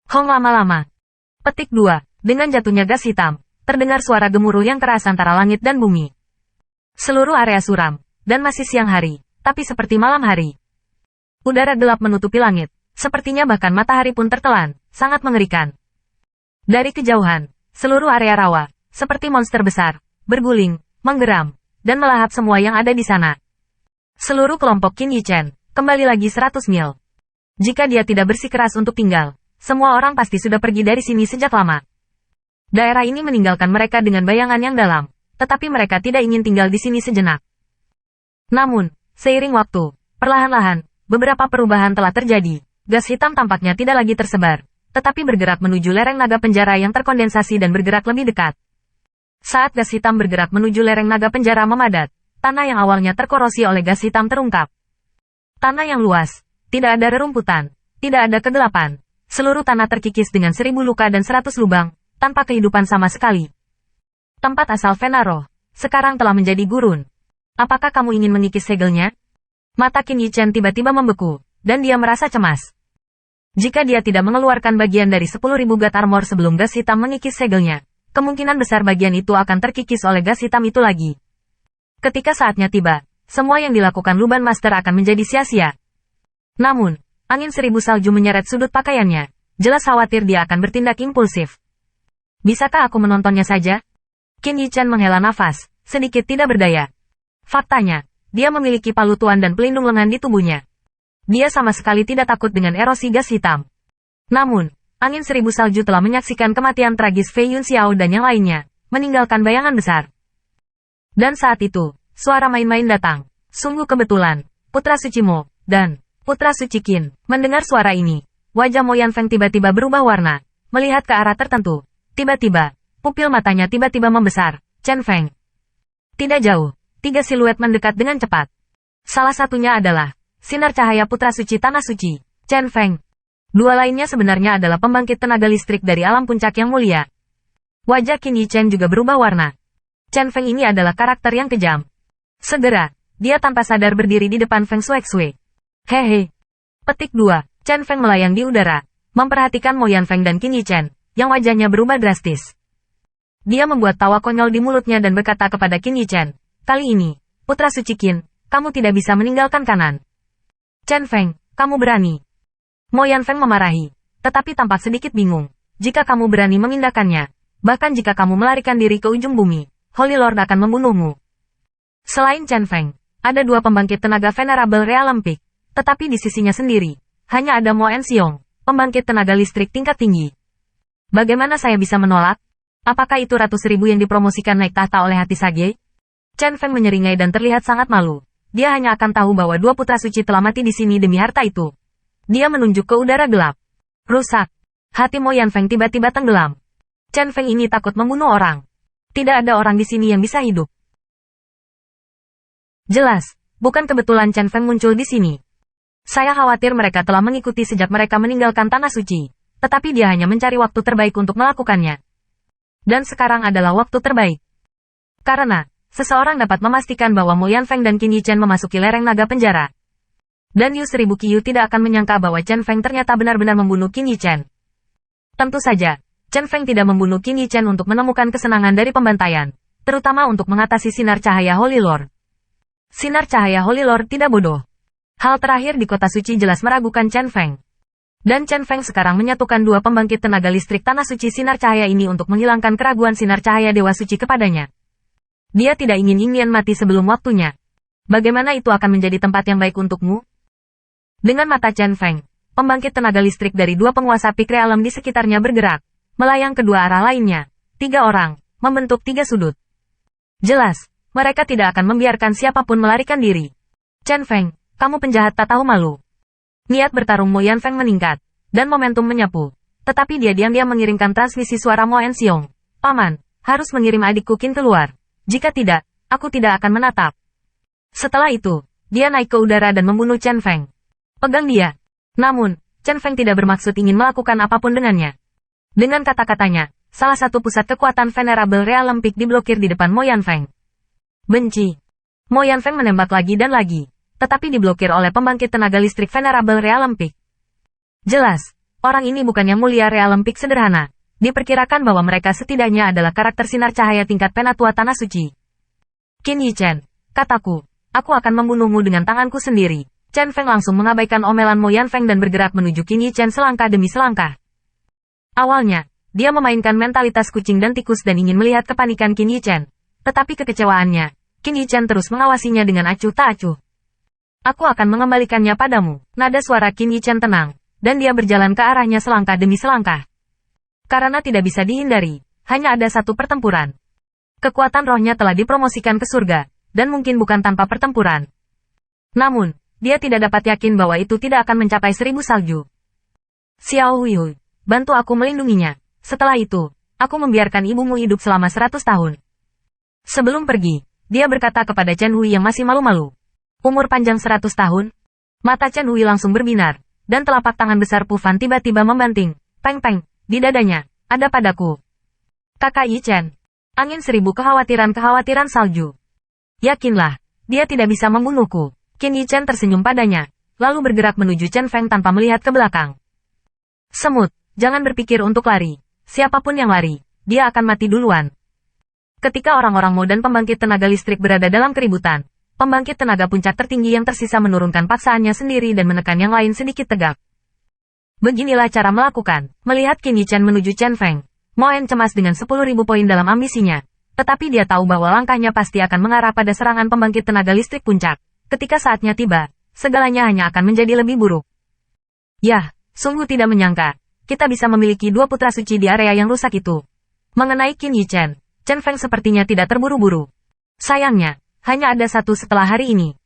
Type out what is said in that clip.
Hong lama-lama. Petik 2. Dengan jatuhnya gas hitam, terdengar suara gemuruh yang keras antara langit dan bumi. Seluruh area suram, dan masih siang hari, tapi seperti malam hari. Udara gelap menutupi langit, sepertinya bahkan matahari pun tertelan, sangat mengerikan. Dari kejauhan, seluruh area rawa, seperti monster besar, berguling, menggeram, dan melahap semua yang ada di sana. Seluruh kelompok Qin Yichen, kembali lagi 100 mil. Jika dia tidak bersikeras untuk tinggal, semua orang pasti sudah pergi dari sini sejak lama. Daerah ini meninggalkan mereka dengan bayangan yang dalam, tetapi mereka tidak ingin tinggal di sini sejenak. Namun, seiring waktu, perlahan-lahan, beberapa perubahan telah terjadi. Gas hitam tampaknya tidak lagi tersebar, tetapi bergerak menuju lereng naga penjara yang terkondensasi dan bergerak lebih dekat. Saat gas hitam bergerak menuju lereng naga penjara memadat, tanah yang awalnya terkorosi oleh gas hitam terungkap. Tanah yang luas, tidak ada rerumputan, tidak ada kegelapan. Seluruh tanah terkikis dengan 1000 luka dan 100 lubang, tanpa kehidupan sama sekali. Tempat asal Venaro, sekarang telah menjadi gurun. Apakah kamu ingin mengikis segelnya? Mata Qin Yichen tiba-tiba membeku, dan dia merasa cemas. Jika dia tidak mengeluarkan bagian dari 10.000 God Armor sebelum gas hitam mengikis segelnya, kemungkinan besar bagian itu akan terkikis oleh gas hitam itu lagi. Ketika saatnya tiba, semua yang dilakukan Luban Master akan menjadi sia-sia. Namun, angin 1000 salju menyeret sudut pakaiannya, jelas khawatir dia akan bertindak impulsif. Bisakah aku menontonnya saja? Qin Yichen menghela nafas, sedikit tidak berdaya. Faktanya, dia memiliki palu tuan dan pelindung lengan di tubuhnya. Dia sama sekali tidak takut dengan erosi gas hitam. Namun, angin 1000 salju telah menyaksikan kematian tragis Fei Yunxiao dan yang lainnya, meninggalkan bayangan besar. Dan saat itu, suara main-main datang. Sungguh kebetulan, Putra Suci Mo, dan Putra Suci Qin, mendengar suara ini. Wajah Mo Yanfeng tiba-tiba berubah warna, melihat ke arah tertentu. Tiba-tiba, pupil matanya tiba-tiba membesar. Chen Feng. Tidak jauh. 3 siluet mendekat dengan cepat. Salah satunya adalah sinar cahaya Putra Suci Tanah Suci, Chen Feng. Dua lainnya sebenarnya adalah pembangkit tenaga listrik dari alam puncak yang mulia. Wajah Qin Yichen juga berubah warna. Chen Feng ini adalah karakter yang kejam. Segera, dia tanpa sadar berdiri di depan Feng Shuexue. Hehe. Petik 2. Chen Feng melayang di udara, memperhatikan Mo Yanfeng dan Qin Yichen, yang wajahnya berubah drastis. Dia membuat tawa konyol di mulutnya dan berkata kepada Qin Yichen, kali ini, Putra Suci Qin, kamu tidak bisa meninggalkan kanan. Chen Feng, kamu berani. Mo Yanfeng memarahi, tetapi tampak sedikit bingung. Jika kamu berani memindahkannya, bahkan jika kamu melarikan diri ke ujung bumi, Holy Lord akan membunuhmu. Selain Chen Feng, ada 2 pembangkit tenaga Venerable Realm Peak, tetapi di sisinya sendiri, hanya ada Mo Enxiong, pembangkit tenaga listrik tingkat tinggi. Bagaimana saya bisa menolak? Apakah itu ratus ribu yang dipromosikan naik tahta oleh hati Sage? Chen Feng menyeringai dan terlihat sangat malu. Dia hanya akan tahu bahwa 2 putra suci telah mati di sini demi harta itu. Dia menunjuk ke udara gelap. Rusak. Hati Mo Yanfeng tiba-tiba tenggelam. Chen Feng ini takut membunuh orang. Tidak ada orang di sini yang bisa hidup. Jelas, bukan kebetulan Chen Feng muncul di sini. Saya khawatir mereka telah mengikuti sejak mereka meninggalkan tanah suci. Tetapi dia hanya mencari waktu terbaik untuk melakukannya. Dan sekarang adalah waktu terbaik. Karena, seseorang dapat memastikan bahwa Mo Yanfeng dan Qin Yichen memasuki lereng naga penjara. Dan Yu 1000 Qiyu tidak akan menyangka bahwa Chen Feng ternyata benar-benar membunuh Qin Yichen. Tentu saja, Chen Feng tidak membunuh Qin Yichen untuk menemukan kesenangan dari pembantaian, terutama untuk mengatasi sinar cahaya Holy Lord. Sinar cahaya Holy Lord tidak bodoh. Hal terakhir di kota suci jelas meragukan Chen Feng. Dan Chen Feng sekarang menyatukan 2 pembangkit tenaga listrik tanah suci sinar cahaya ini untuk menghilangkan keraguan sinar cahaya Dewa Suci kepadanya. Dia tidak ingin Yingnian mati sebelum waktunya. Bagaimana itu akan menjadi tempat yang baik untukmu? Dengan mata Chen Feng, pembangkit tenaga listrik dari 2 penguasa Peak Realm di sekitarnya bergerak, melayang ke 2 arah lainnya. 3 orang, membentuk 3 sudut. Jelas, mereka tidak akan membiarkan siapapun melarikan diri. Chen Feng, kamu penjahat tak tahu malu. Niat bertarung Mo Yanfeng meningkat, dan momentum menyapu. Tetapi dia diam-diam mengirimkan transmisi suara Mo Enxiong. Paman, harus mengirim adikku Qin keluar. Jika tidak, aku tidak akan menatap. Setelah itu, dia naik ke udara dan membunuh Chen Feng. Pegang dia. Namun, Chen Feng tidak bermaksud ingin melakukan apapun dengannya. Dengan kata-katanya, salah satu pusat kekuatan Venerable Realm Peak diblokir di depan Mo Yanfeng. Benci. Mo Yanfeng menembak lagi dan lagi, tetapi diblokir oleh pembangkit tenaga listrik Venerable Realm Peak. Jelas, Orang ini bukan yang mulia realempik sederhana. Diperkirakan bahwa mereka setidaknya adalah karakter sinar cahaya tingkat penatua tanah suci. Qin Yichen, kataku, aku akan membunuhmu dengan tanganku sendiri. Chen Feng langsung mengabaikan omelan Mo Yanfeng dan bergerak menuju Qin Yichen selangkah demi selangkah. Awalnya, dia memainkan mentalitas kucing dan tikus dan ingin melihat kepanikan Qin Yichen. Tetapi kekecewaannya, Qin Yichen terus mengawasinya dengan acuh tak acuh. Aku akan mengembalikannya padamu. Nada suara Qin Yichen tenang, dan dia berjalan ke arahnya selangkah demi selangkah. Karena tidak bisa dihindari, hanya ada satu pertempuran. Kekuatan rohnya telah dipromosikan ke surga, dan mungkin bukan tanpa pertempuran. Namun, dia tidak dapat yakin bahwa itu tidak akan mencapai 1000 salju. Xiao Huihui, bantu aku melindunginya. Setelah itu, aku membiarkan ibumu hidup selama 100 tahun. Sebelum pergi, dia berkata kepada Chen Hui yang masih malu-malu. Umur panjang 100 tahun? Mata Chen Hui langsung berbinar, dan telapak tangan besar Pu Fan tiba-tiba membanting. Peng-peng, di dadanya, ada padaku. Kakak Yichen. Angin 1000 kekhawatiran salju. Yakinlah, dia tidak bisa membunuhku. Qin Yichen tersenyum padanya, lalu bergerak menuju Chen Feng tanpa melihat ke belakang. Semut, jangan berpikir untuk lari. Siapapun yang lari, dia akan mati duluan. Ketika orang-orang Mo dan pembangkit tenaga listrik berada dalam keributan, pembangkit tenaga puncak tertinggi yang tersisa menurunkan paksaannya sendiri dan menekan yang lain sedikit tegak. Beginilah cara melakukan. Melihat Qin Yichen menuju Chen Feng, Mo En cemas dengan 10.000 poin dalam ambisinya. Tetapi dia tahu bahwa langkahnya pasti akan mengarah pada serangan pembangkit tenaga listrik puncak. Ketika saatnya tiba, segalanya hanya akan menjadi lebih buruk. Yah, sungguh tidak menyangka, kita bisa memiliki 2 putra suci di area yang rusak itu. Mengenai Qin Yichen, Chen Feng sepertinya tidak terburu-buru. Sayangnya, hanya ada satu setelah hari ini.